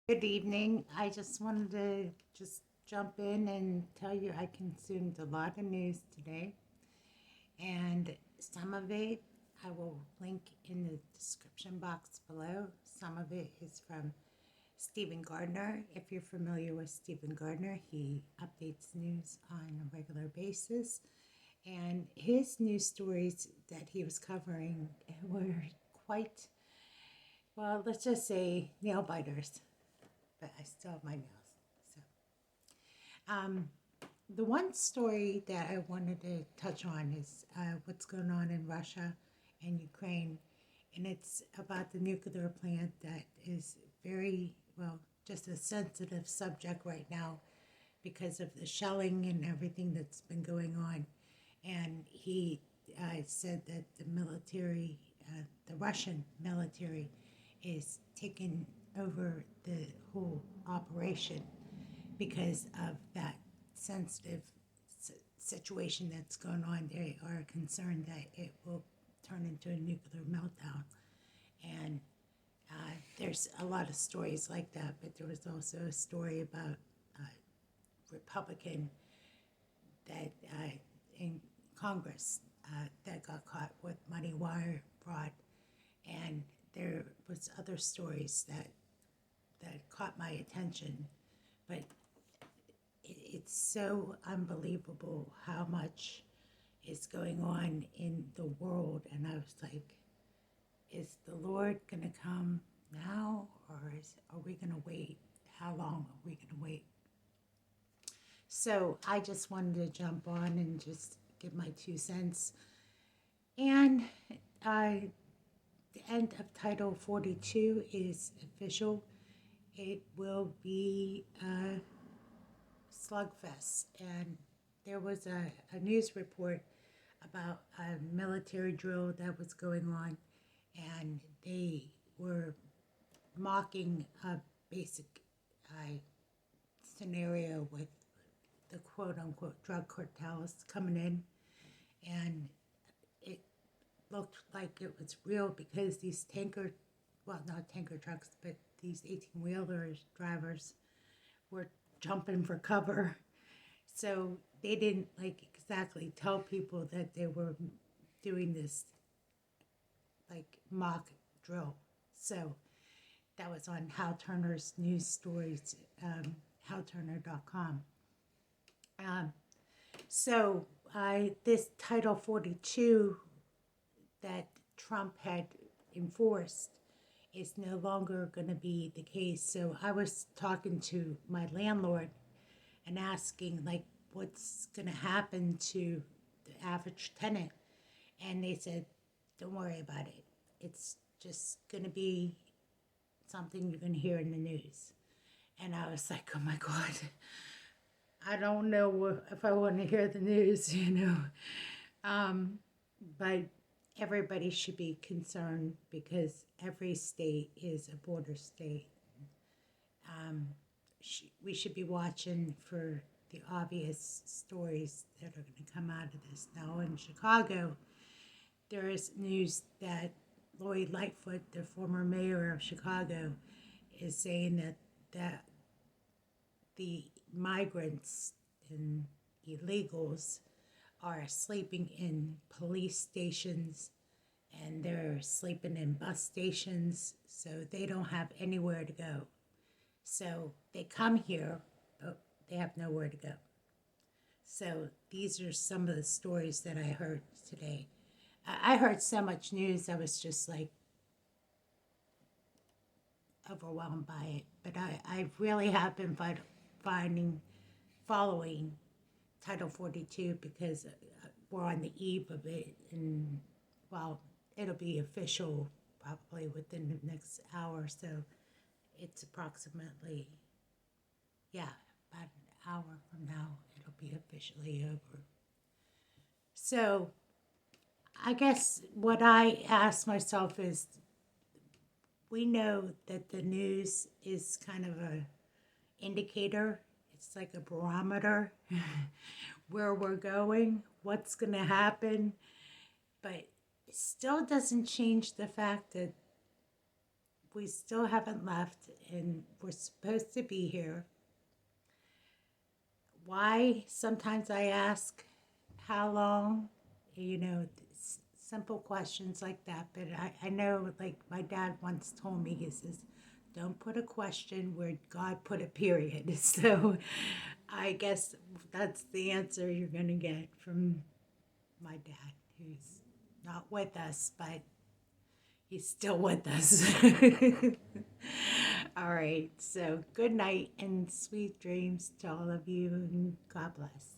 Good evening. I just wanted to just jump in and tell you I consumed a lot of news today, and some of it I will link in the description box below. Some of it is from Stephen Gardner. If you're familiar with Stephen Gardner, he updates news on a regular basis, and his news stories that he was covering were quite, well, let's just say nail biters, but I still have my nails. So, um, the one story that I wanted to touch on is what's going on in Russia and Ukraine, and it's about the nuclear plant that is very, well, just a sensitive subject right now because of the shelling and everything that's been going on. And he said that the Russian military, is taking over the whole operation because of that sensitive situation that's going on. They are concerned that it will turn into a nuclear meltdown. And there's a lot of stories like that, but there was also a story about a Republican that in Congress that got caught with money wire fraud, and there was other stories that caught my attention, but it's so unbelievable how much is going on in the world. And I was like, is the Lord going to come now, or are we going to wait? How long are we going to wait? So I just wanted to jump on and just give my 2 cents. And the end of Title 42 is official. It will be slugfest. And there was a news report about a military drill that was going on, and they were mocking a basic scenario with the quote unquote drug cartels coming in, and it looked like it was real because these well, not tanker trucks, but these 18-wheelers drivers were jumping for cover. So they didn't like exactly tell people that they were doing this like mock drill. So that was on Hal Turner's news stories, halturner.com. Um, so this Title 42 that Trump had enforced is no longer going to be the case. So I was talking to my landlord and asking, like, what's going to happen to the average tenant. And they said, don't worry about it. It's just going to be something you're going to hear in the news. And I was like, oh my God, I don't know if I want to hear the news, you know. But everybody should be concerned because every state is a border state. We should be watching for the obvious stories that are going to come out of this. Now, in Chicago, there is news that Lori Lightfoot, the former mayor of Chicago, is saying that the migrants and illegals are sleeping in police stations, and they're sleeping in bus stations, so they don't have anywhere to go. So they come here, but they have nowhere to go. So these are some of the stories that I heard today. I heard so much news, I was just like overwhelmed by it. But I really have been following Title 42 because we're on the eve of it. And, well, it'll be official probably within the next hour or so. It's approximately, yeah, about an hour from now, it'll be officially over. So I guess what I ask myself is, we know that the news is kind of a indicator. It's like a barometer where we're going, what's going to happen, but it still doesn't change the fact that we still haven't left and we're supposed to be here. Why? Sometimes I ask, how long? Simple questions like that. But I know, like my dad once told me, he says, don't put a question where God put a period. So I guess that's the answer you're going to get from my dad, who's not with us, but he's still with us. All right. So good night and sweet dreams to all of you, and God bless.